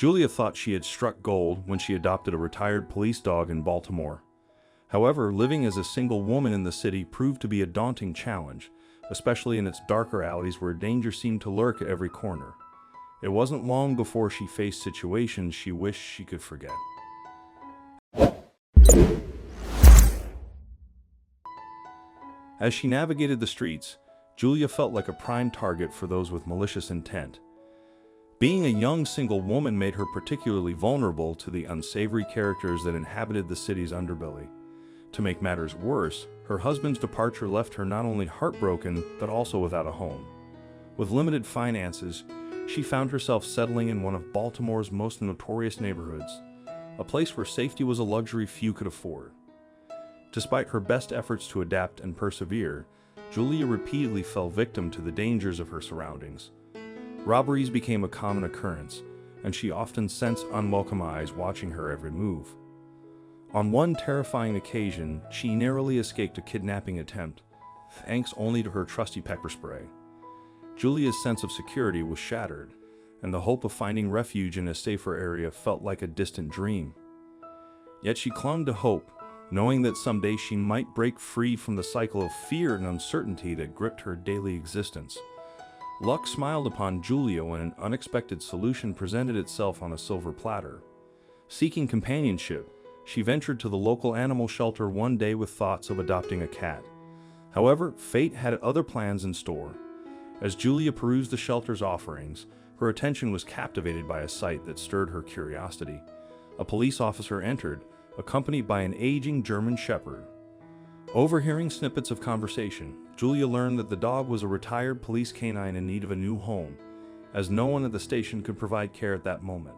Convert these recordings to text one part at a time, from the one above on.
Julia thought she had struck gold when she adopted a retired police dog in Baltimore. However, living as a single woman in the city proved to be a daunting challenge, especially in its darker alleys where danger seemed to lurk at every corner. It wasn't long before she faced situations she wished she could forget. As she navigated the streets, Julia felt like a prime target for those with malicious intent. Being a young single woman made her particularly vulnerable to the unsavory characters that inhabited the city's underbelly. To make matters worse, her husband's departure left her not only heartbroken, but also without a home. With limited finances, she found herself settling in one of Baltimore's most notorious neighborhoods, a place where safety was a luxury few could afford. Despite her best efforts to adapt and persevere, Julia repeatedly fell victim to the dangers of her surroundings. Robberies became a common occurrence, and she often sensed unwelcome eyes watching her every move. On one terrifying occasion, she narrowly escaped a kidnapping attempt, thanks only to her trusty pepper spray. Julia's sense of security was shattered, and the hope of finding refuge in a safer area felt like a distant dream. Yet she clung to hope, knowing that someday she might break free from the cycle of fear and uncertainty that gripped her daily existence. Luck smiled upon Julia when an unexpected solution presented itself on a silver platter. Seeking companionship, she ventured to the local animal shelter one day with thoughts of adopting a cat. However, fate had other plans in store. As Julia perused the shelter's offerings, her attention was captivated by a sight that stirred her curiosity. A police officer entered, accompanied by an aging German shepherd. Overhearing snippets of conversation, Julia learned that the dog was a retired police canine in need of a new home, as no one at the station could provide care at that moment.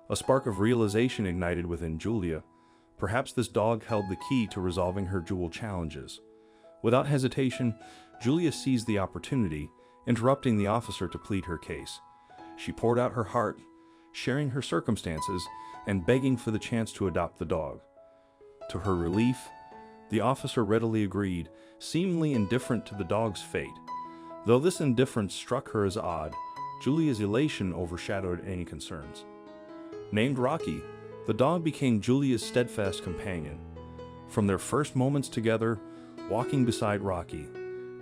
A spark of realization ignited within Julia. Perhaps this dog held the key to resolving her dual challenges. Without hesitation, Julia seized the opportunity, interrupting the officer to plead her case. She poured out her heart, sharing her circumstances and begging for the chance to adopt the dog. To her relief, the officer readily agreed, seemingly indifferent to the dog's fate. Though this indifference struck her as odd, Julia's elation overshadowed any concerns. Named Rocky, the dog became Julia's steadfast companion. From their first moments together, walking beside Rocky,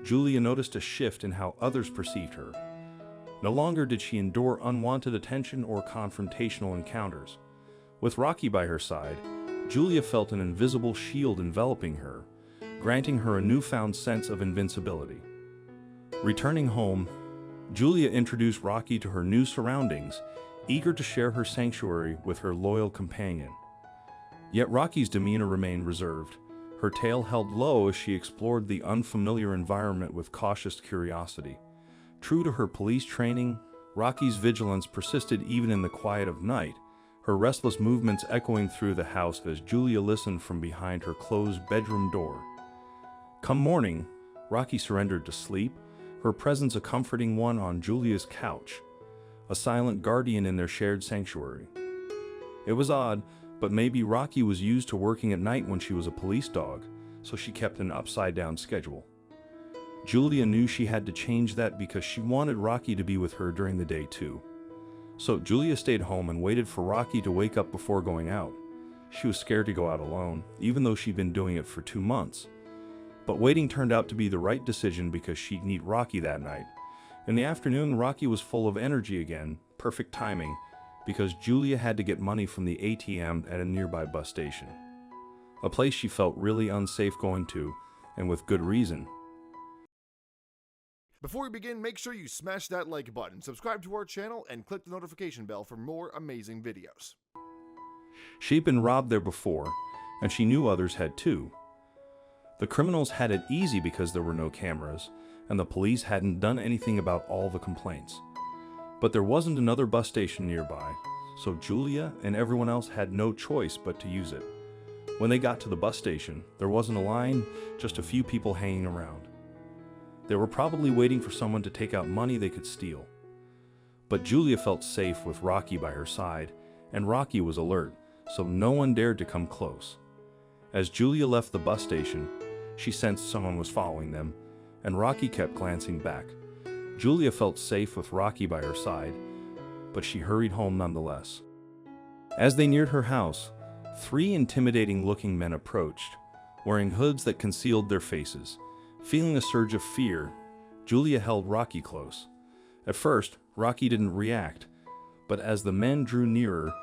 Julia noticed a shift in how others perceived her. No longer did she endure unwanted attention or confrontational encounters. With Rocky by her side, Julia felt an invisible shield enveloping her, granting her a newfound sense of invincibility. Returning home, Julia introduced Rocky to her new surroundings, eager to share her sanctuary with her loyal companion. Yet Rocky's demeanor remained reserved, her tail held low as she explored the unfamiliar environment with cautious curiosity. True to her police training, Rocky's vigilance persisted even in the quiet of night, her restless movements echoing through the house as Julia listened from behind her closed bedroom door. Come morning, Rocky surrendered to sleep, her presence a comforting one on Julia's couch, a silent guardian in their shared sanctuary. It was odd, but maybe Rocky was used to working at night when she was a police dog, so she kept an upside-down schedule. Julia knew she had to change that because she wanted Rocky to be with her during the day too. So Julia stayed home and waited for Rocky to wake up before going out. She was scared to go out alone, even though she'd been doing it for 2 months. But waiting turned out to be the right decision because she'd meet Rocky that night. In the afternoon, Rocky was full of energy again, perfect timing, because Julia had to get money from the ATM at a nearby bus station. A place she felt really unsafe going to, and with good reason. Before we begin, make sure you smash that like button, subscribe to our channel, and click the notification bell for more amazing videos. She'd been robbed there before, and she knew others had too. The criminals had it easy because there were no cameras, and the police hadn't done anything about all the complaints. But there wasn't another bus station nearby, so Julia and everyone else had no choice but to use it. When they got to the bus station, there wasn't a line, just a few people hanging around. They were probably waiting for someone to take out money they could steal. But Julia felt safe with Rocky by her side, and Rocky was alert, so no one dared to come close. As Julia left the bus station, she sensed someone was following them, and Rocky kept glancing back. Julia felt safe with Rocky by her side, but she hurried home nonetheless. As they neared her house, 3 intimidating-looking men approached, wearing hoods that concealed their faces. Feeling a surge of fear, Julia held Rocky close. At first, Rocky didn't react, but as the men drew nearer,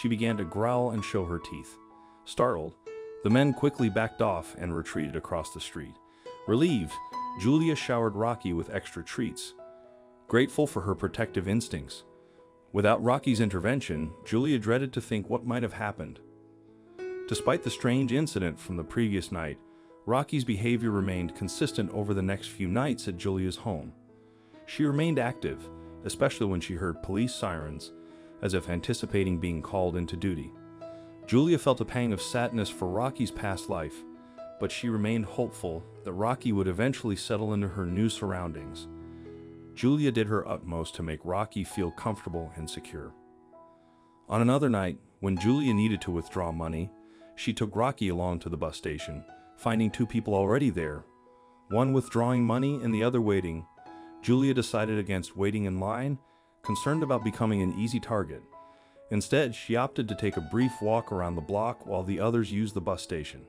she began to growl and show her teeth. Startled, the men quickly backed off and retreated across the street. Relieved, Julia showered Rocky with extra treats, grateful for her protective instincts. Without Rocky's intervention, Julia dreaded to think what might have happened. Despite the strange incident from the previous night, Rocky's behavior remained consistent over the next few nights at Julia's home. She remained active, especially when she heard police sirens, as if anticipating being called into duty. Julia felt a pang of sadness for Rocky's past life, but she remained hopeful that Rocky would eventually settle into her new surroundings. Julia did her utmost to make Rocky feel comfortable and secure. On another night, when Julia needed to withdraw money, she took Rocky along to the bus station, finding 2 people already there, one withdrawing money and the other waiting. Julia decided against waiting in line, concerned about becoming an easy target. Instead, she opted to take a brief walk around the block while the others used the bus station.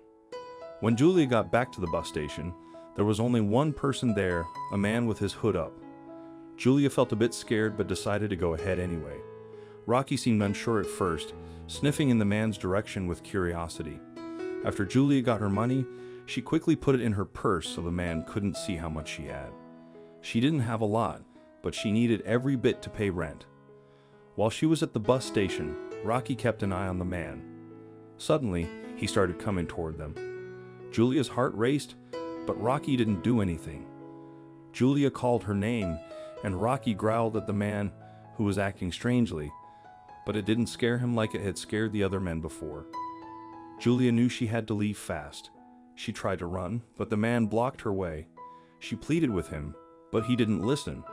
When Julia got back to the bus station, there was only one person there, a man with his hood up. Julia felt a bit scared but decided to go ahead anyway. Rocky seemed unsure at first, sniffing in the man's direction with curiosity. After Julia got her money, she quickly put it in her purse so the man couldn't see how much she had. She didn't have a lot, but she needed every bit to pay rent. While she was at the bus station, Rocky kept an eye on the man. Suddenly, he started coming toward them. Julia's heart raced, but Rocky didn't do anything. Julia called her name, and Rocky growled at the man, who was acting strangely, but it didn't scare him like it had scared the other men before. Julia knew she had to leave fast. She tried to run, but the man blocked her way. She pleaded with him, but he didn't listen.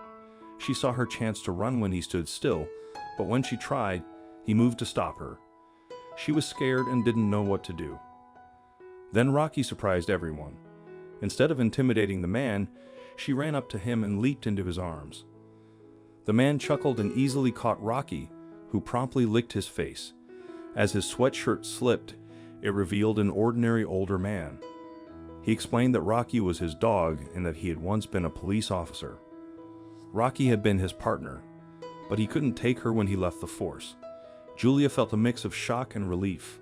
She saw her chance to run when he stood still, but when she tried, he moved to stop her. She was scared and didn't know what to do. Then Rocky surprised everyone. Instead of intimidating the man, she ran up to him and leaped into his arms. The man chuckled and easily caught Rocky, who promptly licked his face. As his sweatshirt slipped, it revealed an ordinary older man. He explained that Rocky was his dog and that he had once been a police officer. Rocky had been his partner, but he couldn't take her when he left the force. Julia felt a mix of shock and relief.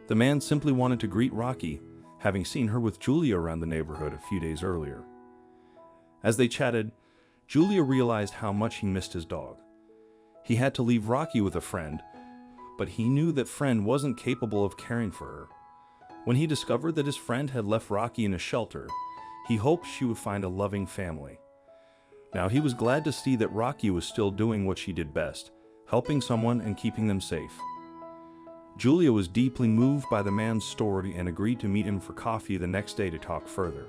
The man simply wanted to greet Rocky, having seen her with Julia around the neighborhood a few days earlier. As they chatted, Julia realized how much he missed his dog. He had to leave Rocky with a friend, but he knew that friend wasn't capable of caring for her. When he discovered that his friend had left Rocky in a shelter, he hoped she would find a loving family. Now he was glad to see that Rocky was still doing what she did best, helping someone and keeping them safe. Julia was deeply moved by the man's story and agreed to meet him for coffee the next day to talk further.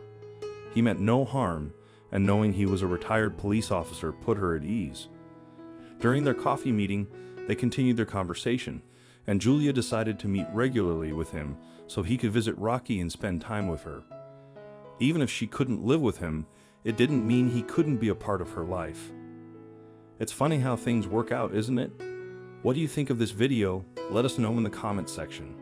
He meant no harm, and knowing he was a retired police officer put her at ease. During their coffee meeting, they continued their conversation, and Julia decided to meet regularly with him so he could visit Rocky and spend time with her. Even if she couldn't live with him, it didn't mean he couldn't be a part of her life. It's funny how things work out, isn't it? What do you think of this video? Let us know in the comments section.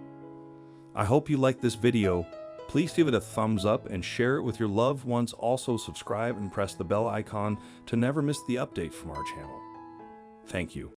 I hope you liked this video. Please give it a thumbs up and share it with your loved ones. Also subscribe and press the bell icon to never miss the update from our channel. Thank you.